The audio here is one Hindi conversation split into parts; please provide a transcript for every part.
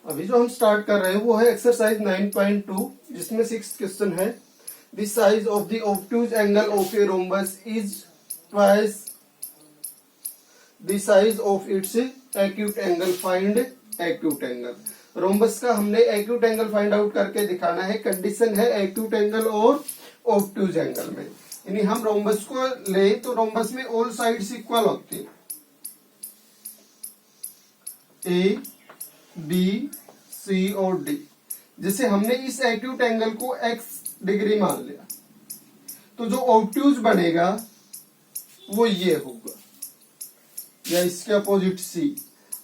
अभी जो हम स्टार्ट कर रहे हैं वो है एक्सरसाइज 9.2 जिसमें 6th क्वेश्चन है the size of the obtuse angle of a rhombus is twice the size of its acute angle. Find acute angle. Rhombus का हमने एक्यूट एंगल फाइंड आउट करके दिखाना है। कंडीशन है एक्यूट एंगल और ऑब्ट्यूज एंगल में, यानी हम रोम्बस को ले तो रोम्बस में ऑल साइड्स इक्वल होती है, ए बी सी और डी। जैसे हमने इस एक्यूट एंगल को x डिग्री मान लिया तो जो ऑब्ट्यूज बनेगा वो ये होगा या इसके अपोजिट सी।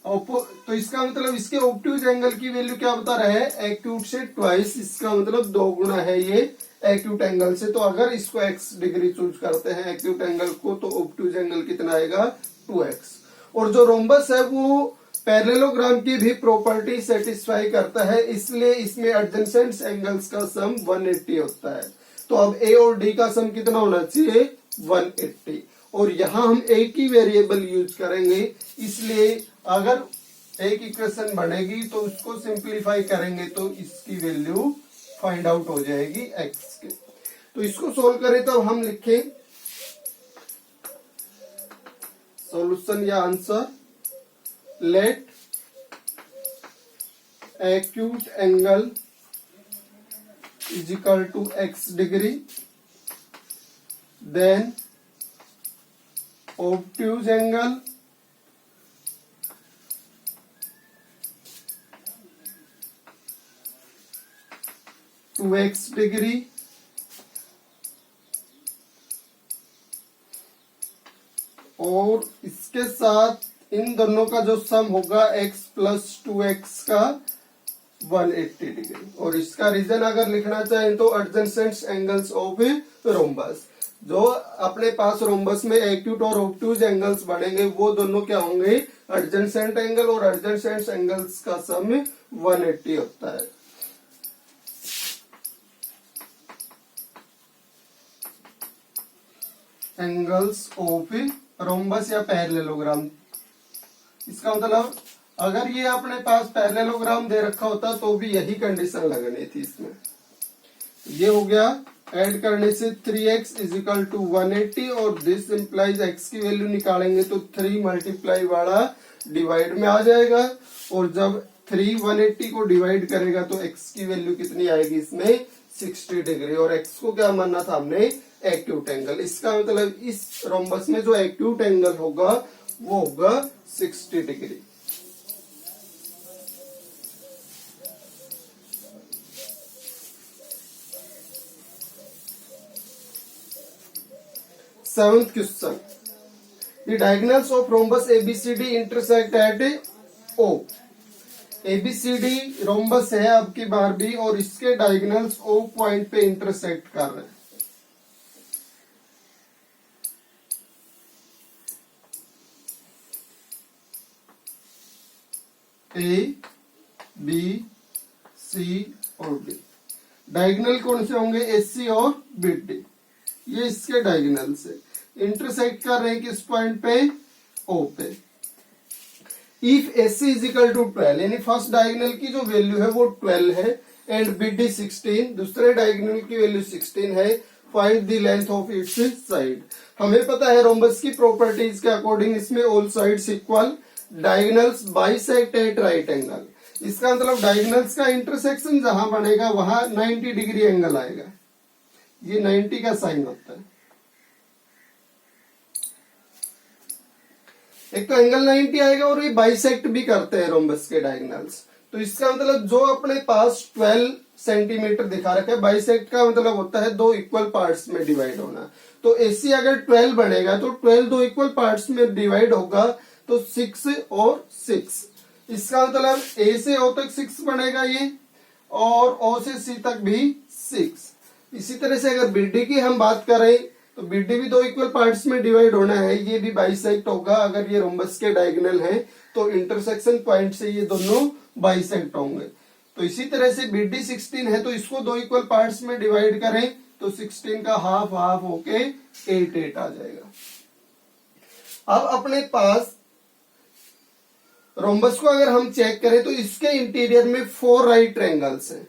तो इसका मतलब इसके ऑब्ट्यूज एंगल की वैल्यू क्या बता रहा है, एक्यूट से ट्वाइस, इसका मतलब 2 गुना है ये एक्यूट एंगल से। तो अगर इसको x डिग्री चूज करते हैं एक्यूट एंगल को तो ऑब्ट्यूज एंगल कितना आएगा 2x। और जो रोम्बस है वो पैरेललोग्राम की भी प्रॉपर्टी सेटिस्फाई करता है, इसलिए इसमें एडजेसेंट एंगल्स का सम 180 होता है। तो अब ए और डी का सम कितना होना चाहिए 180। और यहां हम एक ही वेरिएबल यूज करेंगे, इसलिए अगर एक इक्वेशन बनेगी तो उसको सिंप्लीफाई करेंगे तो इसकी वैल्यू फाइंड आउट हो जाएगी x के। तो इसको सोल्व करें तो हम लिखें सॉल्यूशन या answer, let acute angle is equal to x degree, then obtuse angle to x degree और इसके साथ इन दोनों का जो सम होगा x प्लस 2x का 180 डिग्री। और इसका रीजन अगर लिखना चाहें तो एडजेसेंट एंगल्स ऑफ रोम्बस। जो अपने पास रोम्बस में एक्यूट और ऑब्ट्यूज एंगल्स बनेंगे वो दोनों क्या होंगे एडजेसेंट एंगल, और एडजेसेंट एंगल्स का सम 180 होता है। एंगल्स ऑफ रोम्बस या पैरेललोग्राम, इसका मतलब अगर ये अपने पास पैरेललोग्राम दे रखा होता तो भी यही कंडीशन लगनी थी इसमें। ये हो गया, ऐड करने से 3x इज इक्वल टू 180 और दिस इंप्लाइज x की वैल्यू निकालेंगे तो 3 मल्टीप्लाई वाला डिवाइड में आ जाएगा। और जब 3 180 को डिवाइड करेगा तो x की वैल्यू कितनी आएगी इसमें 60 डिग्री। और x को क्या मानना था हमने एक्यूट एंगल। इसका मतलब इस रोम्बस में जो एक्यूट एंगल होगा वो होगा 60 degree. Seventh question, the diagonals of rhombus ABCD intersect at O। ABCD rhombus है अब की बार भी और इसके डायगोनल्स O पॉइंट पे इंटरसेक्ट कर रहे हैं। ए बी सी और डी। डायगोनल कौन से होंगे एसी और बीडी, ये इसके डायगोनल से इंटरसेक्ट कर रहे हैं किस पॉइंट पे ओ पे। If AC is equal to 12, यानी फर्स्ट डायगोनल की जो वैल्यू है वो 12 है एंड बीडी 16, दूसरे डायगोनल की वैल्यू 16 है। Find the length of its side. हमें पता है रोम्बस की प्रॉपर्टीज के अकॉर्डिंग इसमें all sides equal, diagonals bisect at right angle. इसका मतलब डायगोनल्स का इंटरसेक्शन जहां बनेगा वहां 90 डिग्री एंगल आएगा, ये 90 का साइन होता है। एक तो एंगल 90 आएगा और ये बाइसेक्ट भी करते हैं रोम्बस के डायगोनल्स। तो इसका मतलब जो अपने पास 12 सेंटीमीटर दिखा रखा है, बाइसेक्ट का मतलब होता है 2 इक्वल पार्ट्स में डिवाइड होना। तो एसी अगर 12 बनेगा तो 12 2 इक्वल पार्ट्स में डिवाइड होगा तो 6 और 6। इसका मतलब ए से ओ तक 6 बनेगा ये, और ओ से सी तक भी 6। इसी तरह से अगर बीडी की हम बात करें तो बीडी भी 2 इक्वल पार्ट्स में डिवाइड होना है, ये भी बाइसेक्ट होगा। अगर ये रोम्बस के डायगोनल है तो इंटरसेक्शन पॉइंट से ये दोनों बाइसेक्ट होंगे। तो इसी तरह से बीडी 16 है तो इसको 2 इक्वल पार्ट्स में डिवाइड करें तो 16 का हाफ हाफ होके 8 8 आ जाएगा। अब अपने पास रोम्बस को अगर हम चेक करें तो इसके इंटीरियर में 4 राइट ट्रायंगल्स हैं।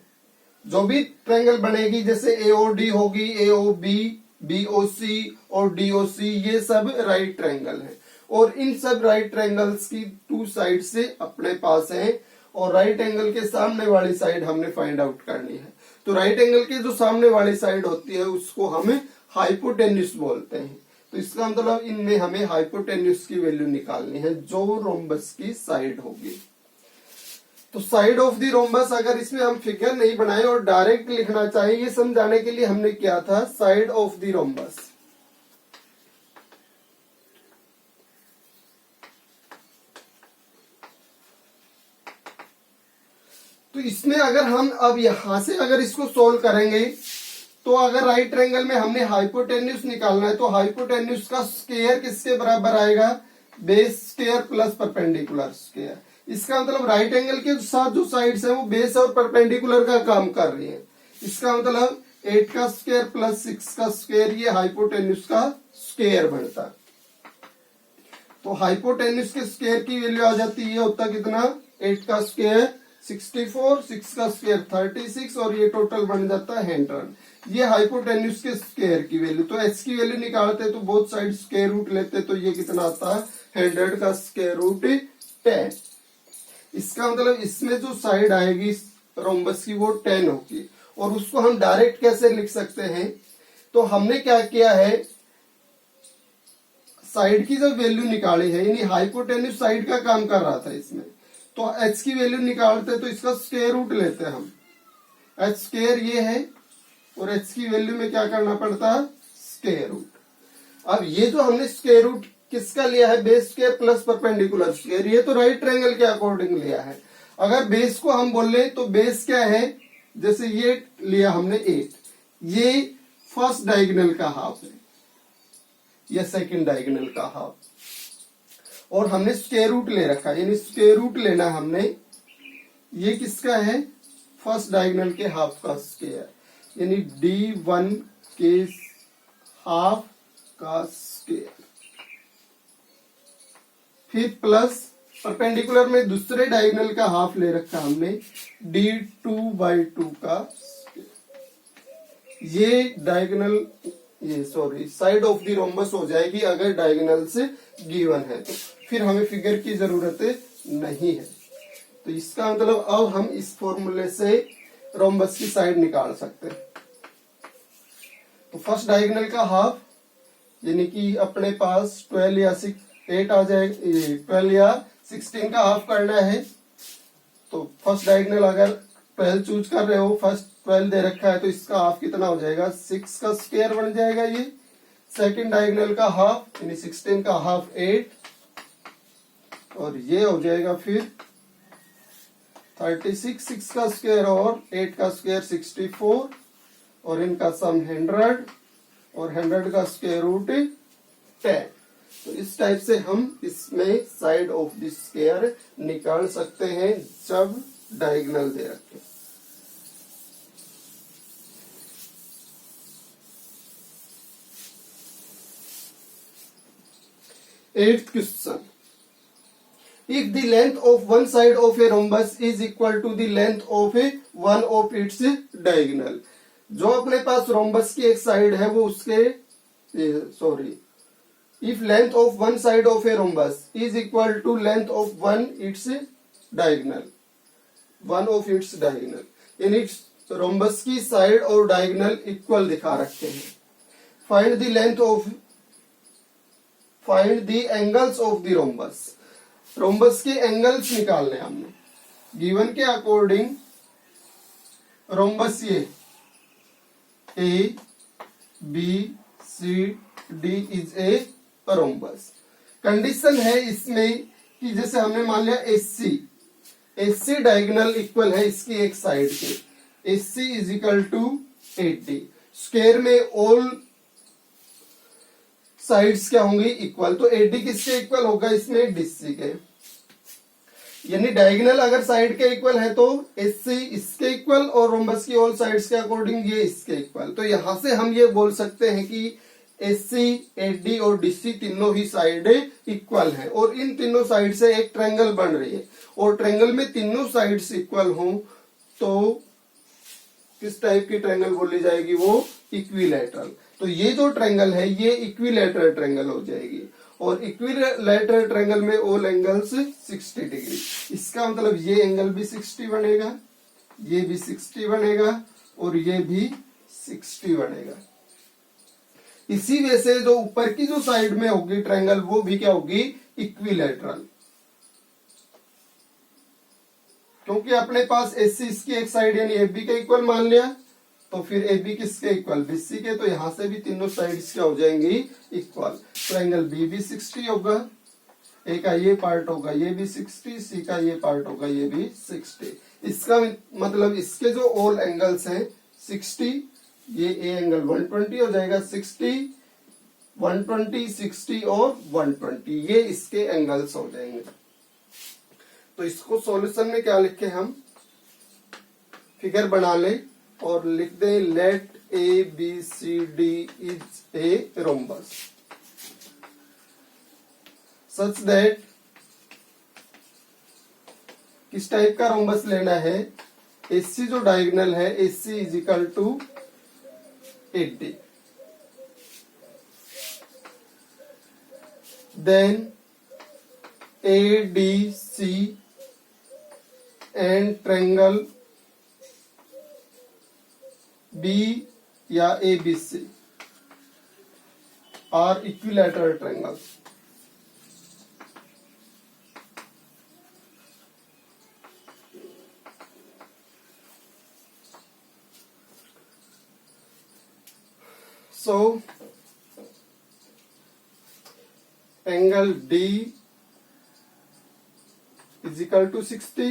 जो भी ट्रायंगल बनेगी जैसे एओडी होगी, एओबी, बीओसी और डीओसी, ये सब राइट ट्रायंगल हैं और इन सब राइट ट्रायंगल्स की 2 साइड से अपने पास हैं और राइट एंगल के सामने वाली साइड हमने फाइंड आउट करनी है। तो राइट एंगल की जो सामने वाली साइड होती है उसको हमें हाइपोटेन्यूस बोलते हैं। तो इसका मतलब इनमें हमें हाइपोटेन्यूस की वैल्यू निकालनी है जो रोम्बस की साइड होगी। तो साइड ऑफ द रोम्बस, अगर इसमें हम फिगर नहीं बनाए और डायरेक्ट लिखना चाहिए, ये समझाने के लिए हमने क्या था, साइड ऑफ द रोम्बस। तो इसमें अगर हम अब यहां से अगर इसको सोल्व करेंगे तो अगर राइट ट्रायंगल में हमने हाइपोटेन्यूस निकालना है तो हाइपोटेन्यूस का स्क्वायर किसके बराबर आएगा, base square plus perpendicular square. इसका मतलब राइट एंगल के साथ जो साइड्स है वो बेस और परपेंडिकुलर का काम कर रही है। इसका मतलब 8 का स्क्वायर प्लस 6 का स्क्वायर, ये हाइपोटेन्यूस का स्क्वायर बनता है। तो हाइपोटेन्यूस के स्क्वायर की वैल्यू आ जाती है, होता कितना, 8 का स्क्वायर 64, 6 का स्क्वायर 36 और ये टोटल बन जाता है 100। ये हाइपोटेन्यूस के स्क्वायर की वैल्यू। तो एच की वैल्यू निकालते तो बोथ साइड स्क्वायर रूट लेते तो ये कितना आता है, 100 का स्क्वायर रूट 10। इसका मतलब इसमें जो साइड आएगी रोम्बस की वो 10 होगी। और उसको हम डायरेक्ट कैसे लिख सकते हैं, तो हमने क्या किया है, साइड की जो वैल्यू निकाली है, यानी हाइपोटेन्यूस साइड का काम कर रहा था इसमें, तो एच की वैल्यू निकालते तो इसका स्क्वायर रूट लेते हम, एच स्क्वायर ये है और एच की वैल्यू में क्या करना पड़ता है, स्क्वायर रूट। अब ये जो हमने स्क्वायर रूट किसका लिया है, base square plus perpendicular square, ये तो राइट ट्रायंगल के अकॉर्डिंग लिया है। अगर बेस को हम बोल ले तो बेस क्या है, जैसे ये लिया हमने 8, ये फर्स्ट डायगोनल का हाफ है, ये सेकंड डायगोनल का हाफ, और हमने स्क्वायर रूट ले रखा है, यानी स्क्वायर रूट लेना हमने, ये किसका है, फर्स्ट डायगोनल के हाफ का स्क्वायर, यानी D1 के हाफ का स्क्वायर, फिर प्लस परपेंडिकुलर में दूसरे डायगोनल का हाफ ले रखा हमने, D2/2 का स्क्वायर। ये डायगोनल, ये sorry side of the rhombus हो जाएगी अगर डायगोनल से गिवन है तो, फिर हमें फिगर की जरूरत नहीं है। तो इसका मतलब अब हम इस फॉर्मूले से रोम्बस की साइड निकाल सकते हैं। तो फर्स्ट डायगोनल का हाफ, यानी कि अपने पास 12 या 8 आ जाएगा, 12 या 16 का हाफ करना है। तो फर्स्ट डायगोनल अगर 12 चूज कर रहे हो, फर्स्ट 12 दे रखा है तो इसका हाफ कितना हो जाएगा, 6 का स्क्वायर बन जाएगा ये। सेकंड डायगोनल का हाफ यानी 16 का हाफ 8, और ये हो जाएगा फिर 36, 6 का स्क्वायर और 8 का स्क्वायर 64, और इनका सम 100 और 100 का स्क्वायर रूट 10। तो इस टाइप से हम इसमें साइड ऑफ द स्क्वायर निकाल सकते हैं जब डायगोनल दे रखे। 8th question. If the length of one side of a rhombus is equal to the length of a one of its diagonal, जो अपने पास रोम्बस की एक साइड है वो उसके if length of one side of a rhombus is equal to length of one its diagonal, यानी रोम्बस की साइड और डायगोनल इक्वल दिखा रखे हैं। Find the angles of the rhombus, rhombus के एंगल्स निकालने हमने। गिवन के अकॉर्डिंग रोम्बस ये A, B, C, D is a rhombus. Condition है इसमें कि जैसे हमने मान लिया AC डायगोनल इक्वल है इसकी एक साइड के, AC is equal to 80। Square में ऑल साइड्स क्या होंगी, इक्वल। तो 80 किसके इक्वल होगा, इसमें DC के, यानी डायगोनल अगर साइड के इक्वल है तो AC इसके इक्वल और रोम्बस की ऑल साइड्स के अकॉर्डिंग ये इसके इक्वल। तो यहां से हम ये बोल सकते हैं कि एसी, एडी और डीसी तीनों ही साइड इक्वल है और इन तीनों साइड से एक ट्रायंगल बन रही है और ट्रायंगल में तीनों साइड्स इक्वल हों तो किस टाइप की ट्रायंगल बोली जाएगी? वो इक्विलैटरल। तो ये जो ट्रायंगल है ये इक्विलैटरल ट्रायंगल हो जाएगी और इक्विलैटरल ट्रायंगल में ऑल एंगल्स 60 डिग्री। इसका मतलब ये एंगल भी 60 बनेगा, ये भी 60 बनेगा और ये भी 60 बनेगा। इसी वजह से जो ऊपर की जो साइड में होगी ट्रायंगल वो भी क्या होगी? इक्विलैटरल। क्योंकि अपने पास एसी इसकी एक साइड यानी एबी के इक्वल मान लिया तो फिर एबी किसके इक्वल? बीसी के। तो यहां से भी तीनों साइड्स क्या हो जाएंगी? इक्वल। तो एंगल बी भी 60 होगा, ए का ये पार्ट होगा ये भी 60, सी का ये पार्ट होगा ये भी 60। इसका मतलब इसके जो ऑल एंगल्स हैं 60, ये ए एंगल 120 हो जाएगा, 60, 120, 60 और 120 ये इसके एंगल्स हो जाएंगे। तो इसको सॉल्यूशन में क्या लिखे हम? फिगर बना ले और लिख दें let A B C D is a rhombus such that किस टाइप का रोम्बस लेना है? एसी जो डायगोनल है AC is equal to 80, then A D C and triangle B या A B C are equilateral triangle. So angle D is equal to 60।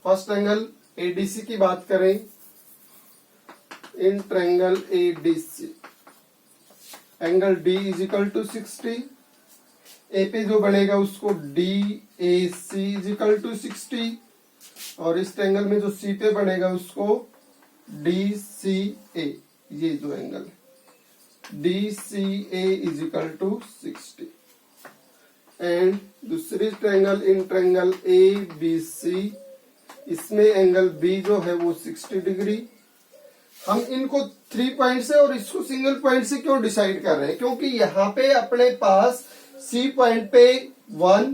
First angle ADC की बात करें, इन ट्रायंगल ADC एंगल D is equal to 60। A पे जो बनेगा उसको DAC is equal to 60 और इस ट्रायंगल में जो C पे बनेगा उसको DCA, ये जो angle DCA is equal to 60 and दूसरी ट्रायंगल इन ट्रायंगल ABC इसमें एंगल B जो है वो 60 डिग्री। हम इनको 3 पॉइंट से और इसको सिंगल पॉइंट से क्यों डिसाइड कर रहे हैं? क्योंकि यहाँ पे अपने पास C पॉइंट पे 1,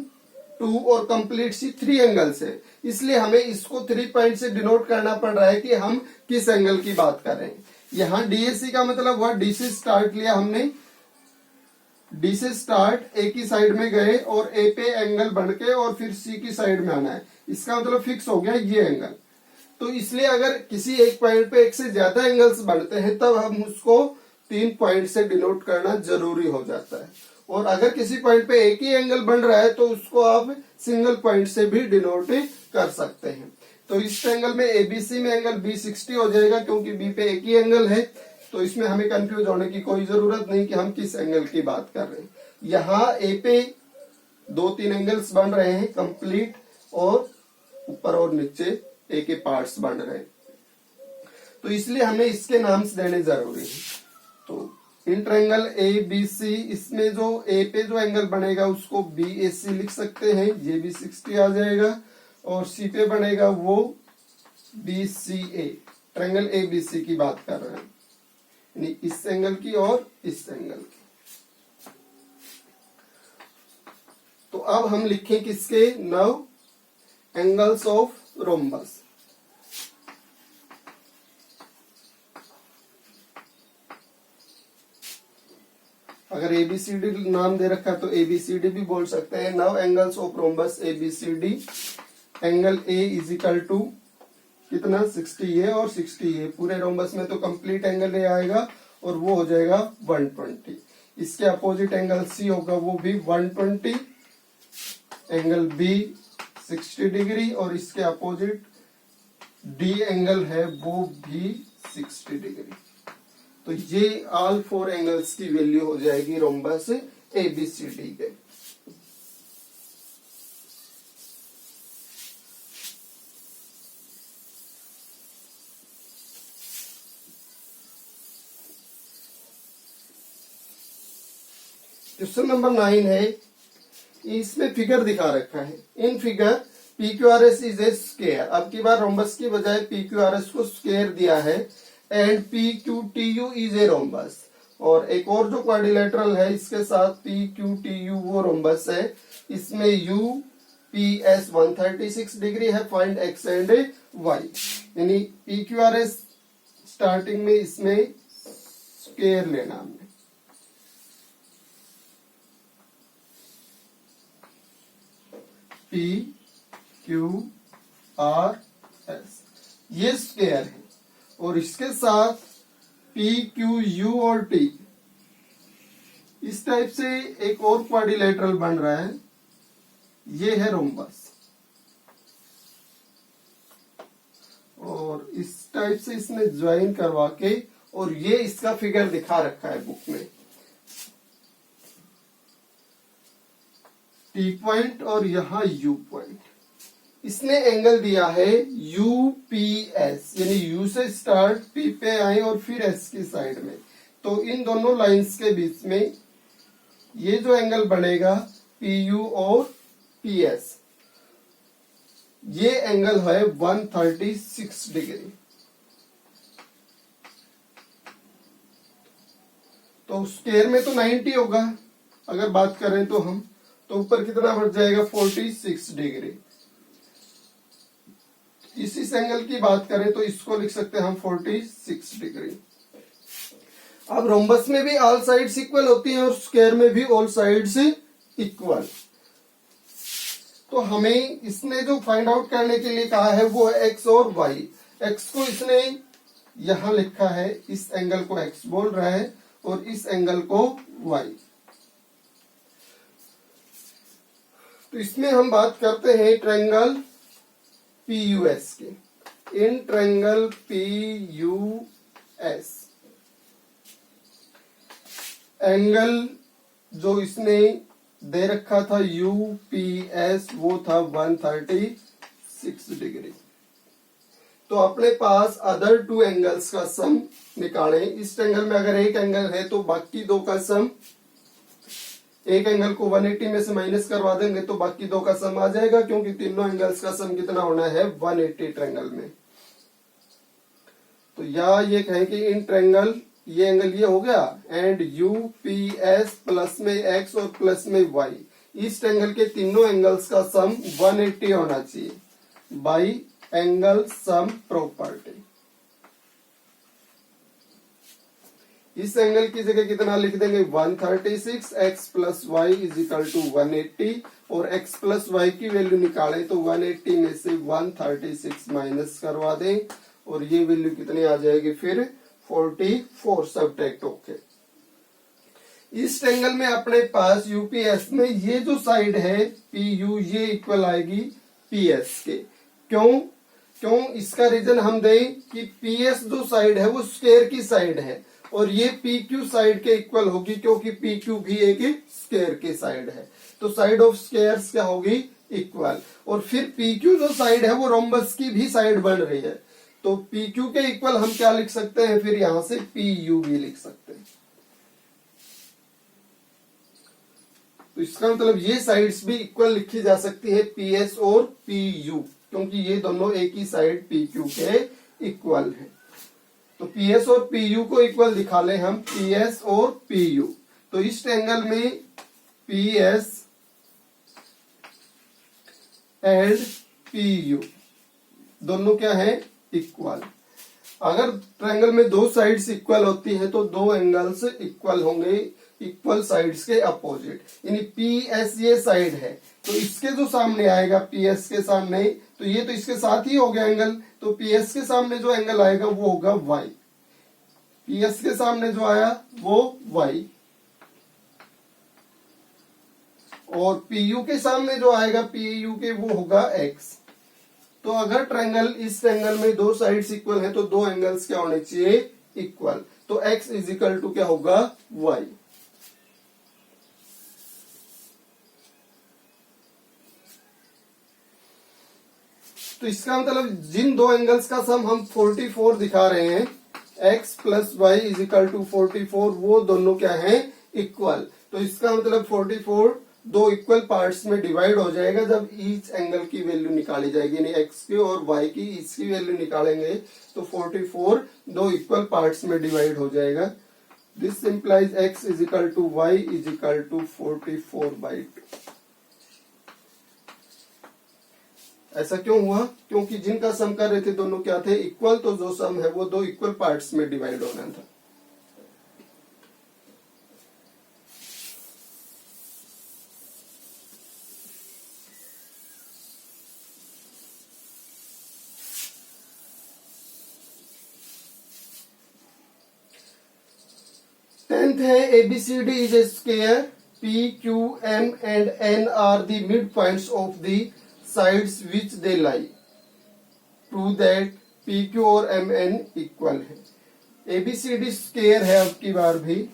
2 और कंप्लीट C 3 एंगल्स है, इसलिए हमें इसको 3 पॉइंट से डिनोट करना पड़ रहा है कि हम किस एंगल की बात कर रहे हैं। यहाँ DAC का मतलब हुआ डी से स्टार्ट लिया हमने, डी से स्टार्ट ए की साइड में गए और ए पे एंगल बन के और फिर सी की साइड में आना है, इसका मतलब फिक्स हो गया ये एंगल। तो इसलिए अगर किसी एक पॉइंट पे एक से ज्यादा एंगल्स बनते हैं तब हम उसको 3 पॉइंट से डिनोट करना जरूरी हो जाता है और अगर किसी पॉइंट पे एक ही एंगल बन रहा है तो उसको आप सिंगल पॉइंट से भी डिनोट कर सकते हैं। तो इस एंगल में एबीसी में एंगल बी 60 हो जाएगा क्योंकि बी पे एक ही एंगल है, तो इसमें हमें कंफ्यूज होने की कोई जरूरत नहीं कि हम किस एंगल की बात कर रहे हैं। यहाँ ए पे 2-3 एंगल्स बन रहे हैं कंप्लीट और ऊपर और नीचे ए के पार्ट्स बन रहे हैं, तो इसलिए हमें इसके नाम देने जरूरी है। तो इन ट्रायंगल ए बी सी इसमें जो ए पे जो एंगल बनेगा उसको BAC लिख सकते हैं, ये भी 60 आ जाएगा और सी पे बनेगा वो BCA। ट्रायंगल ABC की बात कर रहे हैं यानी इस एंगल की और इस एंगल की। तो अब हम लिखें किसके? Now angles of rhombus. अगर ABCD नाम दे रखा है तो ABCD भी बोल सकते हैं। Now angles of rhombus ABCD। Angle A is equal to कितना? 60 ये और 60 ये। पूरे रोम्बस में तो कंप्लीट एंगल A आएगा और वो हो जाएगा 120। इसके अपोजिट एंगल C होगा वो भी 120। एंगल B 60 डिग्री और इसके अपोजिट D एंगल है वो भी 60 डिग्री। तो ये ऑल 4 एंगल्स की वैल्यू हो जाएगी रोम्बस ABCD के। क्वेश्चन नंबर 9 है, इसमें फिगर दिखा रखा है। In figure PQRS is a square. अब की बार रोम्बस की बजाय PQRS को स्क्वायर दिया है। And PQTU is a rhombus. और एक और जो क्वाड्रिलेटरल है इसके साथ PQTU वो रोम्बस है। इसमें UPS 136 डिग्री है। Find X and Y। यानी PQRS स्टार्टिंग में इसमें स्क्वायर लेना हमने। PQRS ये स्क्वायर है और इसके साथ PQU और T इस टाइप से एक और क्वाड्रिलेटरल बन रहा है। ये है रोम्बस और इस टाइप से इसने ज्वाइन करवा के और ये इसका फिगर दिखा रखा है बुक में। T पॉइंट और यहां U पॉइंट। इसने एंगल दिया है UPS, यानी U से स्टार्ट P पे आए और फिर S की साइड में। तो इन दोनों लाइंस के बीच में ये जो एंगल बनेगा PU और PS, ये एंगल है 136 डिग्री। तो स्क्वायर में तो 90 होगा अगर बात करें तो हम, तो ऊपर कितना बढ़ जाएगा 46 डिग्री। इस एंगल की बात करें तो इसको लिख सकते हैं हम 46 डिग्री। अब रोम्बस में भी ऑल साइड्स इक्वल होती हैं और स्क्वायर में भी ऑल साइड्स इक्वल। तो हमें इसने जो फाइंड आउट करने के लिए कहा है वो है X और Y। X को इसने यहां लिखा है, इस एंगल को X बोल रहा है और इस एंगल को Y। तो इसमें हम बात करते हैं ट्रायंगल PUS की। इन ट्रायंगल PUS एंगल जो इसने दे रखा था UPS वो था 136 डिग्री। तो अपने पास अदर टू एंगल्स का सम निकालें। इस एंगल में अगर एक एंगल है तो बाकी दो का सम, एक एंगल को 180 में से माइनस करवा देंगे तो बाकी दो का सम आ जाएगा, क्योंकि तीनों एंगल्स का सम कितना होना है 180 ट्रायंगल में। तो या ये कहें कि इन ट्रायंगल ये एंगल ये हो गया एंड UPS प्लस में X और प्लस में Y, इस एंगल के तीनों एंगल्स का सम 180 होना चाहिए बाई एंगल सम प्रॉपर्टी। इस एंगल की जगह कितना लिख देंगे 136, X plus Y is equal to 180 और X प्लस Y की वैल्यू निकालें तो 180 में से 136 माइनस करवा दें और ये वैल्यू कितनी आ जाएगी फिर 44 सब्ट्रैक्ट होके। इस एंगल में अपने पास UPS में ये जो साइड है PU ये इक्वल आएगी PS के। क्यों इसका रीजन हम दें कि PS जो साइड है वो स्क्वायर की साइड है और ये PQ साइड के इक्वल होगी, क्योंकि PQ भी एक स्क्वायर की साइड है। तो साइड ऑफ स्क्वायर्स क्या होगी इक्वल। और फिर PQ जो साइड है वो रोम्बस की भी साइड बन रही है, तो PQ के इक्वल हम क्या लिख सकते हैं फिर यहां से PU भी लिख सकते हैं। तो इसका मतलब ये साइड्स भी इक्वल लिखी जा सकती है PS और PU, क्योंकि ये दोनों एक ही साइड PQ के इक्वल है। तो PS और PU को इक्वल दिखा ले हम, PS और PU। तो इस एंगल में PS एंड PU दोनों क्या है इक्वल। अगर ट्रायंगल में दो साइड्स इक्वल होती हैं तो दो एंगल्स इक्वल होंगे इक्वल साइड्स के अपोजिट। यानी PS ये साइड है तो इसके जो सामने आएगा PS के सामने, तो ये तो इसके साथ ही हो गया एंगल, तो PS के सामने जो एंगल आएगा वो होगा Y। PS के सामने जो आया वो Y और PU के सामने जो आएगा PU के वो होगा X। तो अगर ट्रायंगल इस ट्रायंगल में दो साइड्स इक्वल है तो दो एंगल्स क्या होने चाहिए इक्वल। तो X इज इक्वल टू क्या होगा Y। तो इसका मतलब जिन दो एंगल्स का सम हम 44 दिखा रहे हैं, X plus Y is equal to 44, वो दोनों क्या है इक्वल। तो इसका मतलब 44 दो इक्वल पार्ट्स में डिवाइड हो जाएगा जब ईच एंगल की वैल्यू निकाली जाएगी, यानी एक्स की और वाई की ईच की वैल्यू निकालेंगे तो 44 दो इक्वल पार्ट्स में डिवाइड हो जाएगा। This implies x is equal to y is equal to 44/2। ऐसा क्यों हुआ? क्योंकि जिनका सम कर रहे थे दोनों क्या थे? इक्वल, तो जो सम है वो दो इक्वल पार्ट्स में डिवाइड होना था। टेंथ है ABCD is a square, P, Q, M and N are the midpoints of the sides which they lie. Prove that P, Q और M, N इक्वल है। ABCD स्क्वायर है अब की बार भी।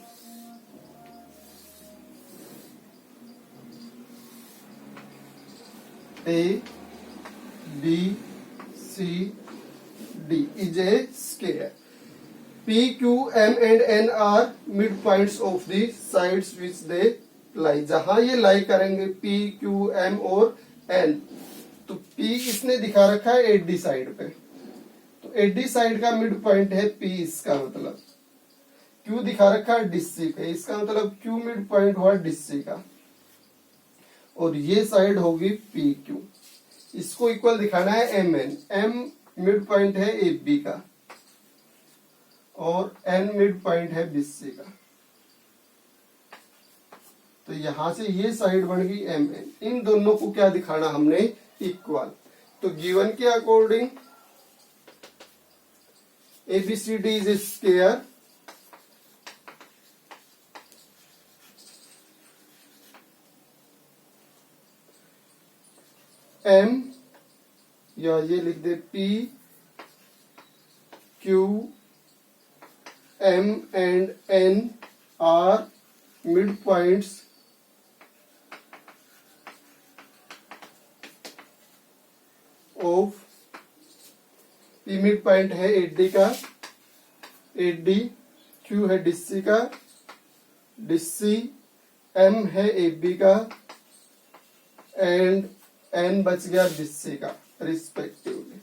A, B, C, D is a square. P, Q, M and N are midpoints of the sides which they lie. जहां ये लाई करेंगे P, Q, M और N, तो P इसने दिखा रखा है AD साइड पे, तो AD साइड का मिड पॉइंट है P, इसका मतलब Q दिखा रखा है DC पे, इसका मतलब Q मिड पॉइंट हुआ DC का, और ये साइड होगी PQ। इसको इक्वल दिखाना है MN, M मिड पॉइंट है AB का और N मिड पॉइंट है BC का, तो यहां से ये साइड बन गई MN। इन दोनों को क्या दिखाना हमने? इक्वल। तो गिवन के according ABCD is a square, M या ये लिख दे P, Q, M and N are midpoints of P mid point है AD का, AD, Q है DC का, DC, M है AB का एंड N बच गया BC का रिस्पेक्टिवली।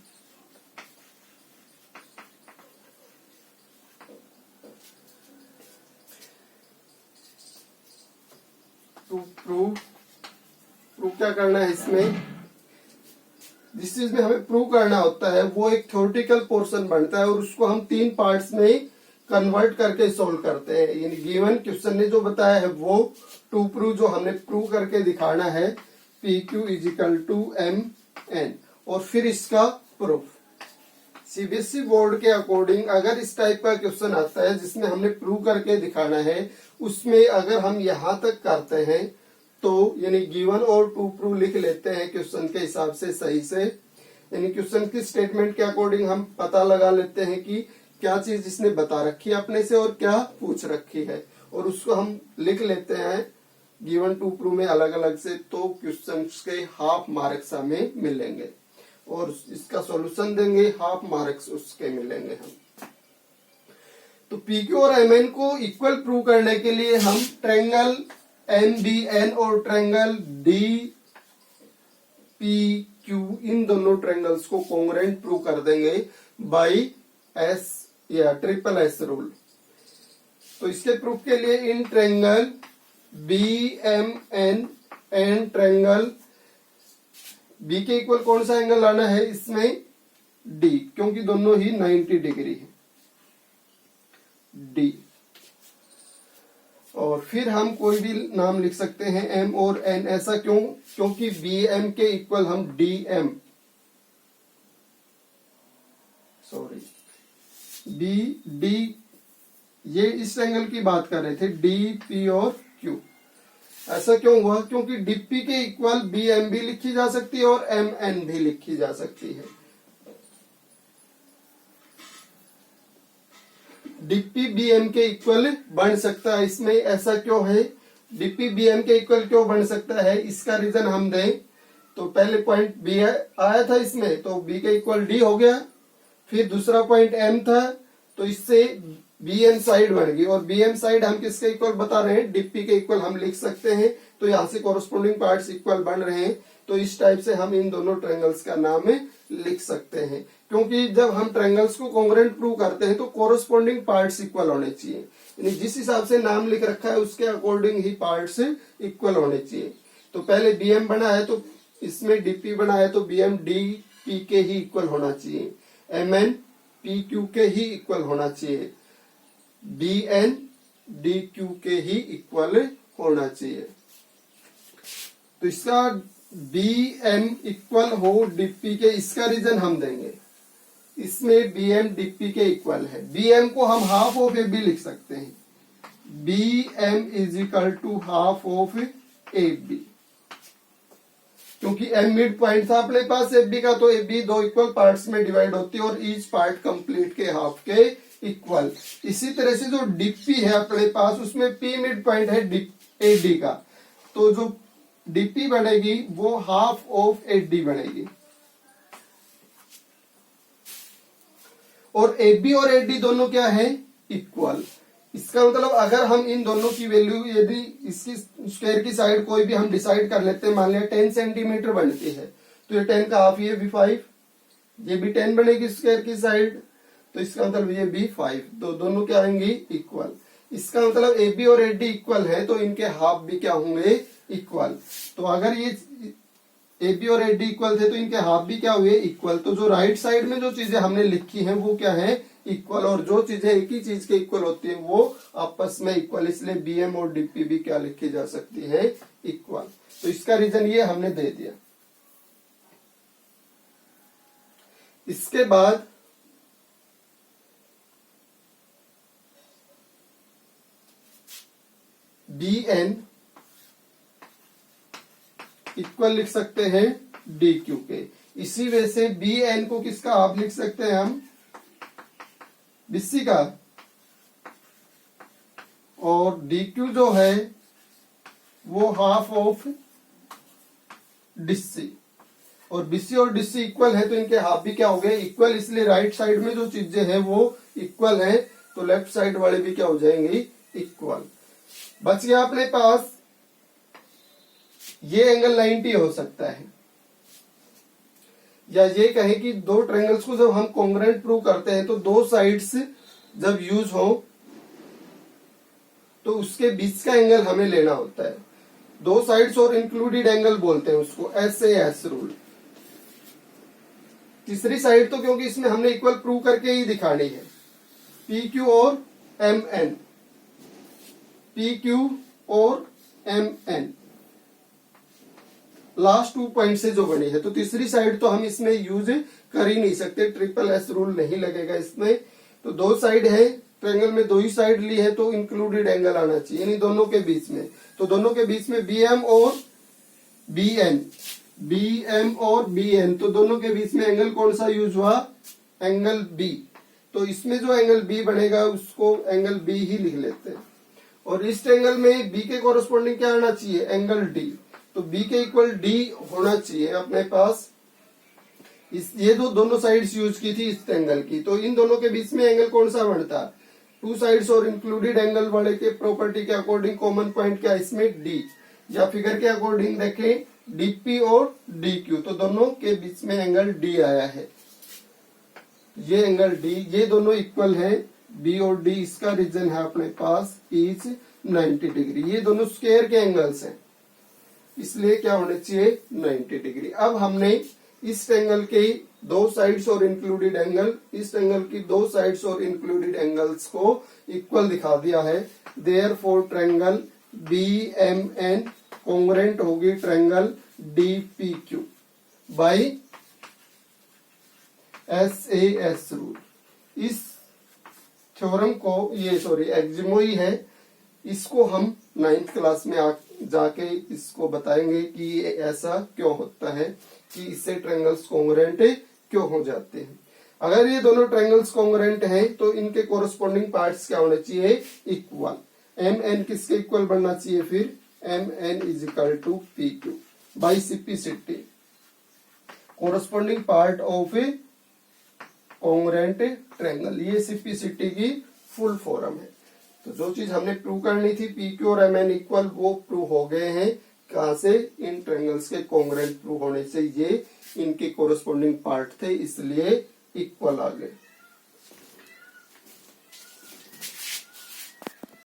प्रूव क्या करना है इसमें? जिस चीज में हमें प्रूव करना होता है वो एक थ्योरेटिकल पोर्शन बनता है और उसको हम 3 पार्ट्स में कन्वर्ट करके सोल्व करते हैं। यानी गिवन क्वेश्चन ने जो बताया है वो टू प्रूव जो हमने प्रूव करके दिखाना है PQ is equal to MN, और फिर इसका प्रूफ। CBSE बोर्ड के अकॉर्डिंग अगर इस टाइप का क्वेश्चन आता है जिसमें हमने प्रूव करके दिखाना है, उसमें अगर हम यहां तक करते हैं तो यानी गिवन और टू प्रूव लिख लेते हैं क्वेश्चन के हिसाब से सही से, यानी क्वेश्चन की स्टेटमेंट के अकॉर्डिंग हम पता लगा लेते हैं कि क्या चीज इसने बता रखी है अपने से और क्या पूछ रखी है, और उसको हम लिख लेते हैं गिवन टू प्रूव में अलग अलग से, तो क्वेश्चन के हाफ मार्क्स हमें मिलेंगे और इसका सॉल्यूशन देंगे, हाफ मार्क्स उसके मिलेंगे हम। तो PQ और MN को इक्वल प्रूव करने के लिए हम ट्रायंगल MBN और ट्रायंगल DPQ इन दोनों ट्रायंगल्स को कॉन्ग्रुएंट प्रूव कर देंगे बाय S या SSS रूल। तो इसके प्रूफ के लिए in triangle BMN and triangle B के इक्वल कौन सा एंगल लाना है इसमें? D, क्योंकि दोनों ही 90 डिग्री है, D। और फिर हम कोई भी नाम लिख सकते हैं M और N, ऐसा क्यों? क्योंकि BM के इक्वल हम DM, BD, ये इस एंगल की बात कर रहे थे, DP और Q। ऐसा क्यों हुआ? क्योंकि DP के इक्वल BM भी लिखी जा सकती है और MN भी लिखी जा सकती है। DP BM के इक्वल बन सकता है इसमें, ऐसा क्यों है? DP BM के इक्वल क्यों बन सकता है? इसका रीजन हम दें तो पहले पॉइंट B आया था इसमें, तो B के इक्वल D हो गया। फिर दूसरा पॉइंट M था, तो इससे बी एम साइड बन गई, और बी एम साइड हम किसके इक्वल बता रहे हैं, डीपी के इक्वल हम लिख सकते हैं। तो यहाँ से कोरस्पोंडिंग पार्ट्स इक्वल बन रहे हैं, तो इस टाइप से हम इन दोनों ट्रायंगल्स का नाम लिख सकते हैं। क्योंकि जब हम ट्रायंगल्स को कॉन्ग्रुएंट प्रूव करते हैं तो कोरस्पोंडिंग पार्ट्स इक्वल होने चाहिए, यानी जिस हिसाब से नाम लिख रखा है उसके अकॉर्डिंग ही पार्ट्स इक्वल होने चाहिए। तो पहले बी एम बना है तो इसमें डीपी बना है, तो बी एम डी पी के ही इक्वल होना चाहिए, एम एन पी क्यू के ही इक्वल होना चाहिए, बी एन डी क्यू के ही इक्वल होना चाहिए। तो इसका बी एम इक्वल हो डीपी के, इसका रीजन हम देंगे। इसमें बी एम डीपी के इक्वल है, बी एम को हम हाफ ऑफ ए बी लिख सकते हैं, B M is equal to half of A B, क्योंकि एम मिड पॉइंट था अपने पास ए बी का, तो ए बी दो इक्वल पार्ट्स में डिवाइड होती है और ईच पार्ट कंप्लीट के हाफ के इक्वल। इसी तरह से जो डीपी है अपने पास उसमें पी मिड पॉइंट है ए डी का, तो जो डीपी बनेगी वो हाफ ऑफ ए डी बनेगी, और ए बी और ए डी दोनों क्या है, इक्वल। इसका मतलब अगर हम इन दोनों की वैल्यू, यदि इसकी स्क्वायर की साइड कोई भी हम डिसाइड कर लेते हैं, मान लिया 10 सेंटीमीटर बनती है, तो ये 10 का हाफ, ये भी 5, ये भी 10 बनेगी स्क्वायर की साइड, तो इसका मतलब ये भी 5, तो दोनों क्या आएंगी, इक्वल। इसका मतलब ए बी और ए डी इक्वल है, तो इनके हाफ भी क्या होंगे, इक्वल। तो अगर ये ए बी और ए डी इक्वल थे तो इनके हाफ भी क्या हुए, इक्वल। तो जो राइट साइड में जो चीजें हमने लिखी हैं वो क्या है, इक्वल, और जो चीजें एक ही चीज के इक्वल होती है वो आपस में इक्वल, इसलिए बी एम और डीपी भी क्या लिखी जा सकती है, इक्वल। तो इसका रीजन ये हमने दे दिया। इसके बाद बी एन इक्वल लिख सकते हैं डी क्यू के, इसी वजह से बी एन को किसका हाफ लिख सकते हैं हम, बीसी का, और डी क्यू जो है वो हाफ ऑफ डिस्सी, और बीसी और डिस्सी इक्वल है तो इनके हाफ भी क्या हो गए, इक्वल। इसलिए राइट साइड में जो चीजें हैं वो इक्वल है, तो लेफ्ट साइड वाले भी क्या हो जाएंगे, इक्वल। बच गया अपने पास ये एंगल 90 हो सकता है, या ये कहें कि दो ट्रायंगल्स को जब हम कॉन्ग्रुएंट प्रूव करते हैं तो दो साइड्स जब यूज हो तो उसके बीच का एंगल हमें लेना होता है। दो साइड्स और इंक्लूडेड एंगल बोलते हैं उसको, SAS रूल। तीसरी साइड तो क्योंकि इसमें हमने इक्वल प्रूव करके ही दिखानी है, PQ और MN, PQ और MN लास्ट 2 पॉइंट से जो बनी है, तो तीसरी साइड तो हम इसमें यूज कर ही नहीं सकते, SSS रूल नहीं लगेगा इसमें। तो दो साइड है ट्रायंगल में, दो ही साइड ली है तो इंक्लूडेड एंगल आना चाहिए, यानी दोनों के बीच में। तो दोनों के बीच में BM और BN, BM और BN, तो दोनों के बीच में एंगल कौन सा यूज हुआ, एंगल B। तो इसमें जो एंगल B बनेगा उसको एंगल B ही लिख लेते हैं, और इस एंगल में B के कोरस्पोंडिंग क्या आना चाहिए, एंगल D। तो B के इक्वल D होना चाहिए अपने पास। ये दोनों साइड्स यूज की थी इस एंगल की, तो इन दोनों के बीच में एंगल कौन सा बनता, टू साइड्स और इंक्लूडेड एंगल वाले के प्रॉपर्टी के अकॉर्डिंग कॉमन पॉइंट क्या इसमें D, या फिगर के अकॉर्डिंग देखें DP और DQ, तो दोनों के बीच में एंगल D आया है, ये एंगल D, ये दोनों इक्वल है B और D। इसका रीजन है अपने पास ईच 90 डिग्री, ये दोनों स्क्वायर के एंगल्स हैं, इसलिए क्या होने चाहिए, 90 डिग्री। अब हमने इस एंगल के दो साइड्स और इंक्लूडेड एंगल, इस एंगल की दो साइड्स और इंक्लूडेड एंगल्स को इक्वल दिखा दिया है। देयरफॉर ट्रायंगल BMN कॉन्ग्रुएंट होगी triangle DPQ by SAS rule. इस थ्योरम को, ये सॉरी एक्जिमो ही है, इसको हम 9th क्लास में जाके इसको बताएंगे कि ये ऐसा क्यों होता है, कि इससे ट्रायंगल्स कॉन्ग्रुएंट क्यों हो जाते हैं। अगर ये दोनों ट्रायंगल्स कॉन्ग्रुएंट हैं तो इनके कोरस्पोंडिंग पार्ट्स क्या होने चाहिए, इक्वल। MN किसके इक्वल बनना चाहिए, फिर MN is equal to PQ by CPCT, corresponding part of a congruent triangle. ये CPCT की फुल फॉर्म है। तो जो चीज हमने प्रूव करनी थी पी क्यू और एम एन इक्वल, वो प्रूव हो गए हैं। कहां से? इन ट्रायंगल्स के कॉन्ग्रुएंट प्रूव होने से। ये इनके कोरस्पॉन्डिंग पार्ट थे, इसलिए इक्वल आ गए।